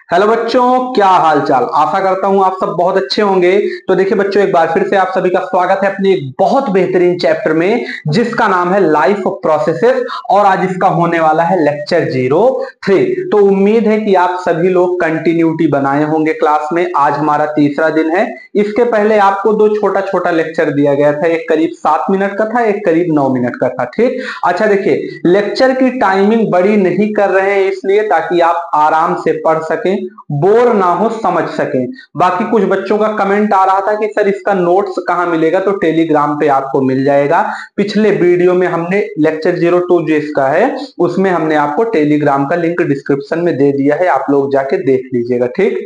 Hello बच्चों, क्या हाल चाल। आशा करता हूं आप सब बहुत अच्छे होंगे। तो देखिए बच्चों, एक बार फिर से आप सभी का स्वागत है अपने एक बहुत बेहतरीन चैप्टर में जिसका नाम है लाइफ ऑफ प्रोसेसेस। और आज इसका होने वाला है लेक्चर 03। तो उम्मीद है कि आप सभी लोग कंटिन्यूटी बनाए होंगे क्लास में। आज हमारा तीसरा दिन है। इसके पहले आपको दो छोटा छोटा लेक्चर दिया गया था, एक करीब 7 मिनट का था, एक करीब 9 मिनट का था। ठीक, अच्छा देखिए, लेक्चर की टाइमिंग बड़ी नहीं कर रहे हैं इसलिए ताकि आप आराम से पढ़ सकें, बोर ना हो, समझ सकें। बाकी कुछ बच्चों का कमेंट आ रहा था कि सर इसका नोट्स कहां मिलेगा, तो टेलीग्राम पे आपको मिल जाएगा। पिछले वीडियो में हमने लेक्चर 02 जो इसका है उसमें हमने आपको टेलीग्राम का लिंक डिस्क्रिप्शन में दे दिया है, आप लोग जाके देख लीजिएगा। ठीक,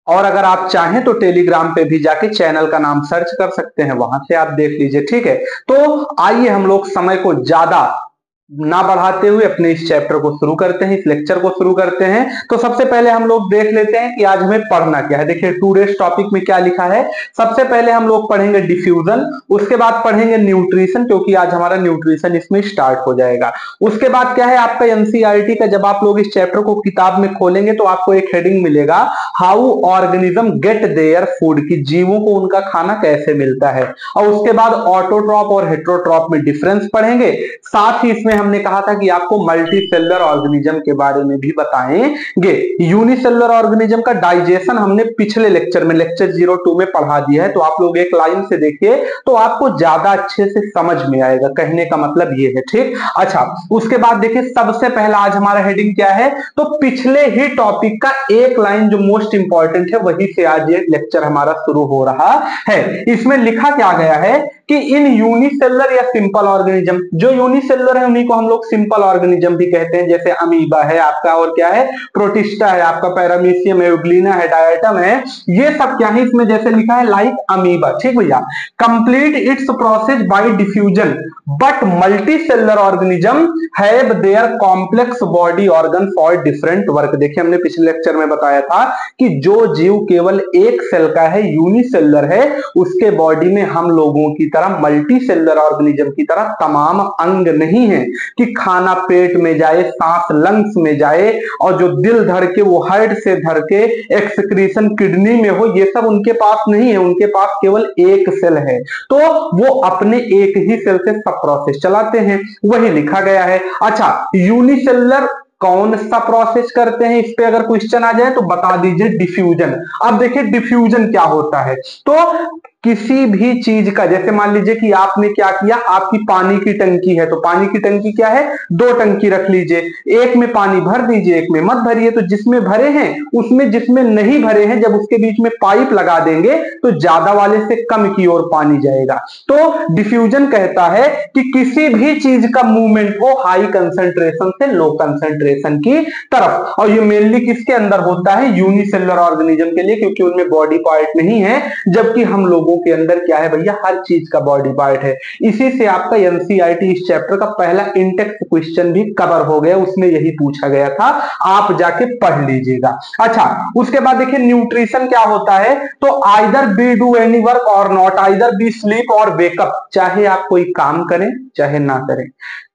और अगर आप चाहें तो टेलीग्राम पे भी जाके चैनल का नाम सर्च कर सकते हैं, वहां से आप देख लीजिए। ठीक है, तो आइए हम लोग समय को ज्यादा ना बढ़ाते हुए अपने इस चैप्टर को शुरू करते हैं, इस लेक्चर को शुरू करते हैं। तो सबसे पहले हम लोग देख लेते हैं कि आज हमें पढ़ना क्या है। देखिए टूडेज टॉपिक में क्या लिखा है। सबसे पहले हम लोग पढ़ेंगे डिफ्यूजन, उसके बाद पढ़ेंगे न्यूट्रिशन, क्योंकि आज हमारा न्यूट्रिशन इसमें स्टार्ट हो जाएगा। उसके बाद क्या है आपका एनसीईआरटी का, जब आप लोग इस चैप्टर को किताब में खोलेंगे तो आपको एक हेडिंग मिलेगा, how organism gate their food, की जीवों को उनका खाना कैसे मिलता है। और उसके बाद ऑटोट्रॉप और हेट्रोट्रॉप में डिफरेंस पढ़ेंगे। साथ ही इसमें हमने कहा था कि आपको मल्टी सेलुलर ऑर्गेनिज्म के बारे में भी बताएंगे। यूनिसेलुलर ऑर्गेनिज्म का डाइजेशन हमने पिछले लेक्चर में लेक्चर 02 में पढ़ा दिया है, तो आप लोग एक लाइन से देखिए तो आपको ज्यादा अच्छे से समझ में आएगा। कहने का मतलब ये है। ठीक, अच्छा उसके बाद देखिए सबसे पहला आज हमारा हेडिंग क्या है, तो पिछले ही टॉपिक का एक लाइन जो मोस्ट इंपॉर्टेंट है वही से आज ये लेक्चर हमारा शुरू हो रहा है। इसमें लिखा क्या गया है कि इन यूनिसेलुलर या सिंपल ऑर्गेनिज्म, जो यूनिसेलुलर है उन्हीं को हम लोग सिंपल ऑर्गेनिज्म भी कहते हैं, जैसे अमीबा है आपका, और क्या है प्रोटिस्टा है आपका, पैरामीशियम है, यूग्लिना है, डायटम है, ये सब क्या है इसमें जैसे लिखा है लाइक अमीबा। ठीक भैया, complete it's process by diffusion but multi cellular organism have their complex body organ for different work. देखिए हमने पिछले लेक्चर में बताया था कि जो जीव केवल एक सेल का है, यूनिसेलुलर है, उसके बॉडी में हम लोगों की तरह मल्टी सेलुलर ऑर्गेनिज्म की तरह तमाम अंग नहीं है कि खाना पेट में जाए, सांस लंग्स में जाए, और जो दिल धड़के वो हार्ट से धड़के, एक्सक्रीशन किडनी में हो, ये सब उनके पास नहीं है। उनके पास केवल एक सेल है, तो वो अपने एक ही सेल से सब प्रोसेस चलाते हैं, वही लिखा गया है। अच्छा, यूनिसेलुलर कौन सा प्रोसेस करते हैं, इस पे अगर क्वेश्चन आ जाए तो बता दीजिए डिफ्यूजन। अब देखिए डिफ्यूजन क्या होता है, तो किसी भी चीज का, जैसे मान लीजिए कि आपने क्या किया, आपकी पानी की टंकी है, तो पानी की टंकी क्या है, दो टंकी रख लीजिए, एक में पानी भर दीजिए, एक में मत भरिए। तो जिसमें भरे हैं उसमें, जिसमें नहीं भरे हैं, जब उसके बीच में पाइप लगा देंगे तो ज्यादा वाले से कम की ओर पानी जाएगा। तो डिफ्यूजन कहता है कि किसी भी चीज का मूवमेंट हो हाई कंसंट्रेशन से लो कंसंट्रेशन की तरफ, और ये मेनली किसके अंदर होता है, यूनिसेलुलर ऑर्गेनिज्म के लिए, क्योंकि उनमें बॉडी पार्ट नहीं है, जबकि हम लोगों के अंदर क्या है भैया, हर चीज का बॉडी पार्ट है। इसी से आपका एनसीईआरटी इस चैप्टर का पहला इंटेक्स क्वेश्चन भी कवर हो गया, उसमें यही पूछा गया था, आप जाके पढ़ लीजिएगा। अच्छा, उसके बाद देखिए न्यूट्रिशन क्या होता है, तो either be do any work or not, either be sleep or wake up, चाहे आप कोई काम करें चाहे ना करें,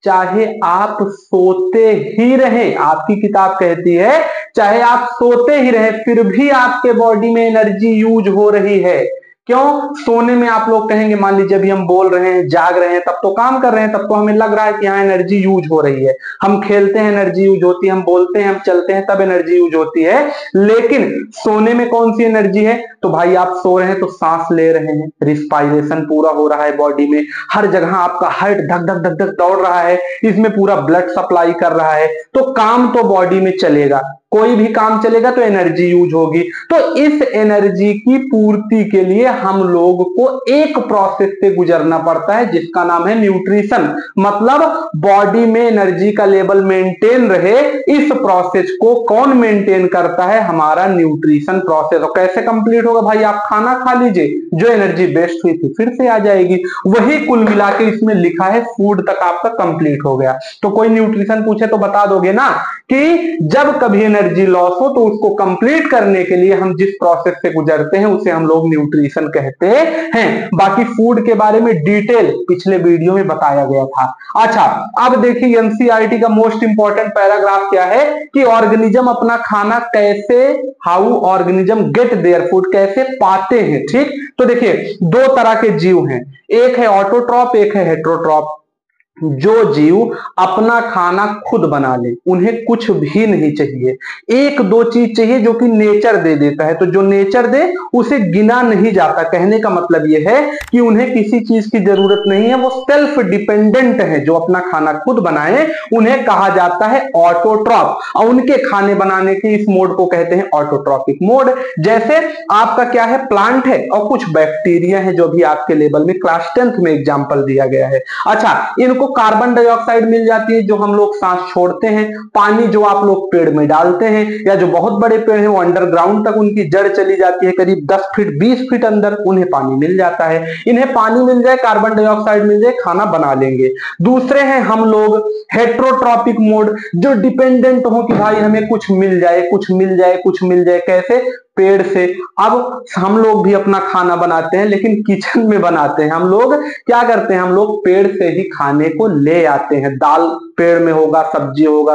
चाहे आप सोते ही रहे, आपकी किताब कहती है चाहे आप सोते ही रहे फिर भी आपके बॉडी में एनर्जी यूज हो रही है। क्यों, सोने में आप लोग कहेंगे, मान लीजिए अभी हम बोल रहे हैं, जाग रहे हैं, तब तो काम कर रहे हैं, तब तो हमें लग रहा है कि हाँ एनर्जी यूज हो रही है। हम खेलते हैं एनर्जी यूज होती है, हम बोलते हैं, हम चलते हैं, तब एनर्जी यूज होती है। लेकिन सोने में कौन सी एनर्जी है, तो भाई आप सो रहे हैं तो सांस ले रहे हैं, रिस्पायरेशन पूरा हो रहा है बॉडी में, हर जगह आपका हार्ट धक धक धक धक दौड़ रहा है, इसमें पूरा ब्लड सप्लाई कर रहा है, तो काम तो बॉडी में चलेगा, कोई भी काम चलेगा तो एनर्जी यूज होगी। तो इस एनर्जी की पूर्ति के लिए हम लोग को एक प्रोसेस से गुजरना पड़ता है जिसका नाम है न्यूट्रिशन। मतलब बॉडी में एनर्जी का लेवल मेंटेन रहे, इस प्रोसेस को कौन मेंटेन करता है, हमारा न्यूट्रिशन प्रोसेस। और कैसे कंप्लीट होगा भाई, आप खाना खा लीजिए, जो एनर्जी वेस्ट हुई थी फिर से आ जाएगी, वही कुल मिला के इसमें लिखा है फूड तक आपका कंप्लीट हो गया। तो कोई न्यूट्रिशन पूछे तो बता दोगे ना कि जब कभी एनर्जी लॉस हो तो उसको कंप्लीट करने के लिए हम जिस प्रोसेस से गुजरते हैं उसे हम लोग न्यूट्रिशन कहते हैं। बाकी फूड के बारे में डिटेल पिछले वीडियो में बताया गया था। अच्छा, अब देखिए एनसीईआरटी का मोस्ट इंपॉर्टेंट पैराग्राफ क्या है कि ऑर्गेनिज्म अपना खाना कैसे how organism gate their food, कैसे पाते हैं। ठीक, तो देखिए दो तरह के जीव हैं, एक है ऑटोट्रॉप, एक है हेट्रोट्रॉप। जो जीव अपना खाना खुद बना ले, उन्हें कुछ भी नहीं चाहिए, एक दो चीज चाहिए जो कि नेचर दे देता है, तो जो नेचर दे उसे गिना नहीं जाता। कहने का मतलब यह है कि उन्हें किसी चीज की जरूरत नहीं है, वो सेल्फ डिपेंडेंट है। जो अपना खाना खुद बनाए उन्हें कहा जाता है ऑटोट्रॉप, और उनके खाने बनाने के इस मोड को कहते हैं ऑटोट्रॉपिक मोड। जैसे आपका क्या है, प्लांट है और कुछ बैक्टीरिया है, जो भी आपके लेवल में क्लास 10th में एग्जांपल दिया गया है। अच्छा, इनको कार्बन डाइऑक्साइड मिल जाती है जो हम लोग सांस छोड़ते हैं, पानी जो आप लोग पेड़ में डालते हैं, या जो बहुत बड़े पेड़ हैं वो अंडरग्राउंड तक उनकी जड़ चली जाती है, करीब 10 फीट 20 फीट अंदर, उन्हें पानी मिल जाता है। इन्हें पानी मिल जाए, कार्बन डाइऑक्साइड मिल जाए, खाना बना लेंगे। दूसरे हैं हम लोग हेट्रोट्रॉपिक मोड, जो डिपेंडेंट हो कि भाई हमें कुछ मिल जाए, कुछ मिल जाए, कुछ मिल जाए। कैसे, पेड़ से। अब हम लोग भी अपना खाना बनाते हैं, लेकिन किचन में बनाते हैं। हम लोग क्या करते हैं, हम लोग पेड़ से ही खाने को ले आते हैं। दाल पेड़ में होगा, सब्जी होगा,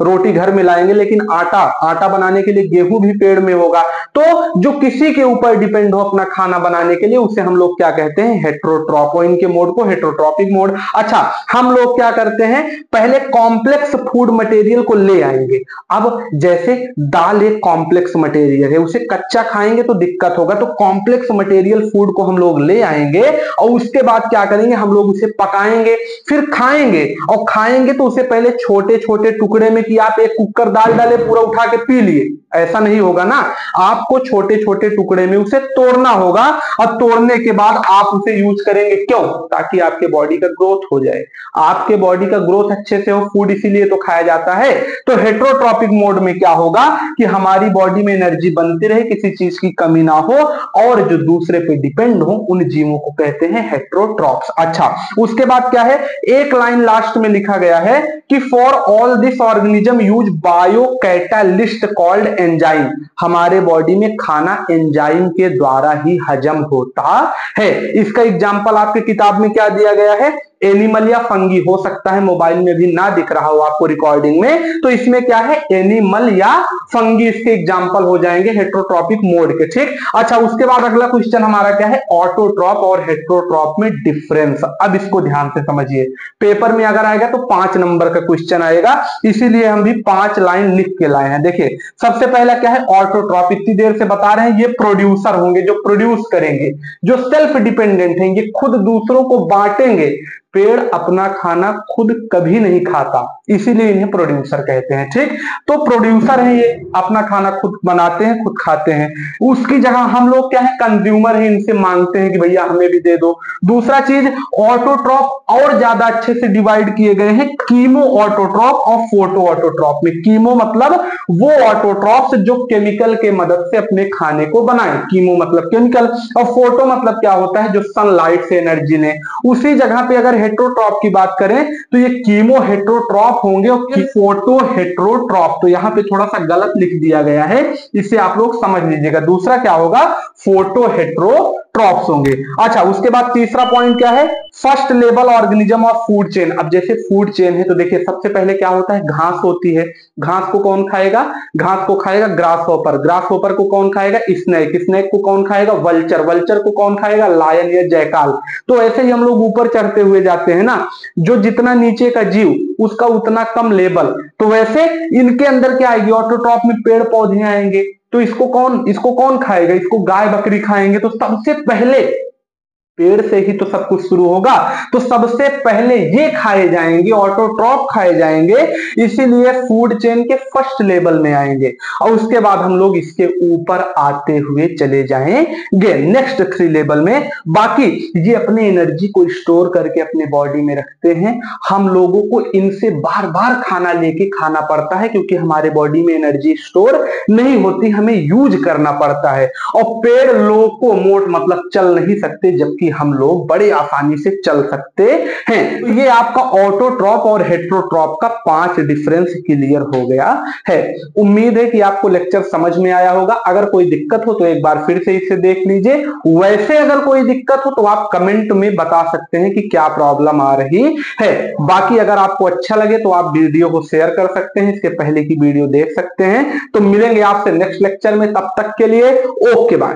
रोटी घर में लाएंगे, लेकिन आटा बनाने के लिए गेहूं भी पेड़ में होगा। तो जो किसी के ऊपर डिपेंड हो अपना खाना बनाने के लिए, उसे हम लोग क्या कहते हैं, हेट्रोट्रॉप, और इनके मोड को हेट्रोट्रॉपिक मोड। अच्छा, हम लोग क्या करते हैं, पहले कॉम्प्लेक्स फूड मटेरियल को ले आएंगे। अब जैसे दाल एक कॉम्प्लेक्स मटेरियल है, उसे कच्चा खाएंगे तो दिक्कत होगा, तो कॉम्प्लेक्स मटेरियल फूड को हम लोग ले आएंगे, और उसके बाद क्या करेंगे, हम लोग उसे पकाएंगे, फिर खाएंगे। और खाएंगे तो उसे पहले छोटे छोटे टुकड़े में, कि आप एक कुकर दाल डाले पूरा उठा के पी लिए, ऐसा नहीं होगा ना। आपको छोटे छोटे टुकड़े में उसे तोड़ना होगा, और तोड़ने के बाद आप उसे यूज करेंगे। क्यों? ताकि आपके बॉडी का ग्रोथ हो जाए। आपके बॉडी का ग्रोथ अच्छे से हो, फूड इसीलिए तो खाया जाता है। तो हेट्रोट्रॉपिक मोड में क्या होगा कि हमारी बॉडी में एनर्जी बनती रहे, किसी चीज की कमी ना हो, और जो दूसरे पे डिपेंड हो उन जीवों को कहते हैं हेट्रोट्रॉप्स। अच्छा, उसके बाद क्या है, एक लाइन लास्ट में लिखा गया है कि for all this organism use bio catalyst called enzyme. हमारे बॉडी में खाना एंजाइम के द्वारा ही हजम होता है। इसका एग्जांपल आपके किताब में क्या दिया गया है, एनिमल या फंगी। हो सकता है मोबाइल में भी ना दिख रहा हो आपको रिकॉर्डिंग में, तो इसमें क्या है, एनिमल या फंगी इसके एग्जांपल हो जाएंगे हेट्रोट्रॉपिक मोड के। ठीक, अच्छा, उसके बाद अगला क्वेश्चन हमारा क्या है, ऑटोट्रॉप और हेट्रोट्रॉप में डिफरेंस। अब इसको ध्यान से समझिए, पेपर में अगर आएगा तो 5 नंबर का क्वेश्चन आएगा, इसीलिए हम भी 5 लाइन लिख के लाए हैं। देखिए, सबसे पहला क्या है, ऑटोट्रॉप। इतनी देर से बता रहे हैं, ये प्रोड्यूसर होंगे, जो प्रोड्यूस करेंगे, जो सेल्फ डिपेंडेंट हैं, ये खुद दूसरों को बांटेंगे। पेड़ अपना खाना खुद कभी नहीं खाता, इसीलिए इन्हें प्रोड्यूसर कहते हैं। ठीक, तो प्रोड्यूसर है, ये अपना खाना खुद बनाते हैं, खुद खाते हैं। उसकी जगह हम लोग क्या है, कंज्यूमर है, इनसे मांगते हैं कि भैया हमें भी दे दो। दूसरा चीज, ऑटोट्रॉप और ज्यादा अच्छे से डिवाइड किए गए हैं कीमो ऑटोट्रॉप और फोटो ऑटोट्रॉप में। कीमो मतलब वो ऑटोट्रॉप्स जो केमिकल के मदद से अपने खाने को बनाए, कीमो मतलब केमिकल, और फोटो मतलब क्या होता है, जो सनलाइट से एनर्जी ले। उसी जगह पे अगर हेट्रोट्रॉप की बात करें तो ये कीमो हेट्रोट्रॉप होंगे, और फोटो हेट्रोट्रॉप, तो यहां पे थोड़ा सा गलत लिख दिया गया है, इसे आप लोग समझ लीजिएगा। दूसरा क्या होगा, फोटो हेट्रोट्रॉप्स होंगे। अच्छा, उसके बाद तीसरा पॉइंट क्या है, first level organism of food chain. अब जैसे फूड चेन है, तो देखिए सबसे पहले क्या होता है, घास होती है। घास को कौन खाएगा, घास को खाएगा ग्रास हॉपर। ग्रास हॉपर को कौन खाएगा, स्नेक। स्नेक को कौन खाएगा, वल्चर। वल्चर को कौन खाएगा, लायन या जयकाल। तो ऐसे ही हम लोग ऊपर चढ़ते हुए जाते हैं ना, जो जितना नीचे का जीव उसका उतना कम लेवल। तो वैसे इनके अंदर क्या आएगी, ऑटोट्रॉप में पेड़ पौधे आएंगे, तो इसको कौन खाएगा, इसको गाय बकरी खाएंगे। तो सबसे पहले पेड़ से ही तो सब कुछ शुरू होगा, तो सबसे पहले ये खाए जाएंगे, ऑटोट्रॉप खाए जाएंगे, इसीलिए फूड चेन के फर्स्ट लेवल में आएंगे, और उसके बाद हम लोग इसके ऊपर आते हुए चले जाएंगे नेक्स्ट 3 लेवल में। बाकी ये अपने एनर्जी को स्टोर करके अपने बॉडी में रखते हैं। हम लोगों को इनसे बार बार खाना लेके खाना पड़ता है, क्योंकि हमारे बॉडी में एनर्जी स्टोर नहीं होती, हमें यूज करना पड़ता है। और पेड़ लोको मोट मतलब चल नहीं सकते, जबकि कि हम लोग बड़े आसानी से चल सकते हैं। तो ये आपका ऑटोट्रॉप और हेट्रोट्रॉप का 5 डिफरेंस क्लियर हो गया है। उम्मीद है कि आपको लेक्चर समझ में आया होगा। अगर कोई दिक्कत हो तो एक बार फिर से इसे देख लीजिए। वैसे अगर कोई दिक्कत हो तो आप कमेंट में बता सकते हैं कि क्या प्रॉब्लम आ रही है। बाकी अगर आपको अच्छा लगे तो आप वीडियो को शेयर कर सकते हैं, इसके पहले की वीडियो देख सकते हैं। तो मिलेंगे आपसे नेक्स्ट लेक्चर में, तब तक के लिए ओके बाय।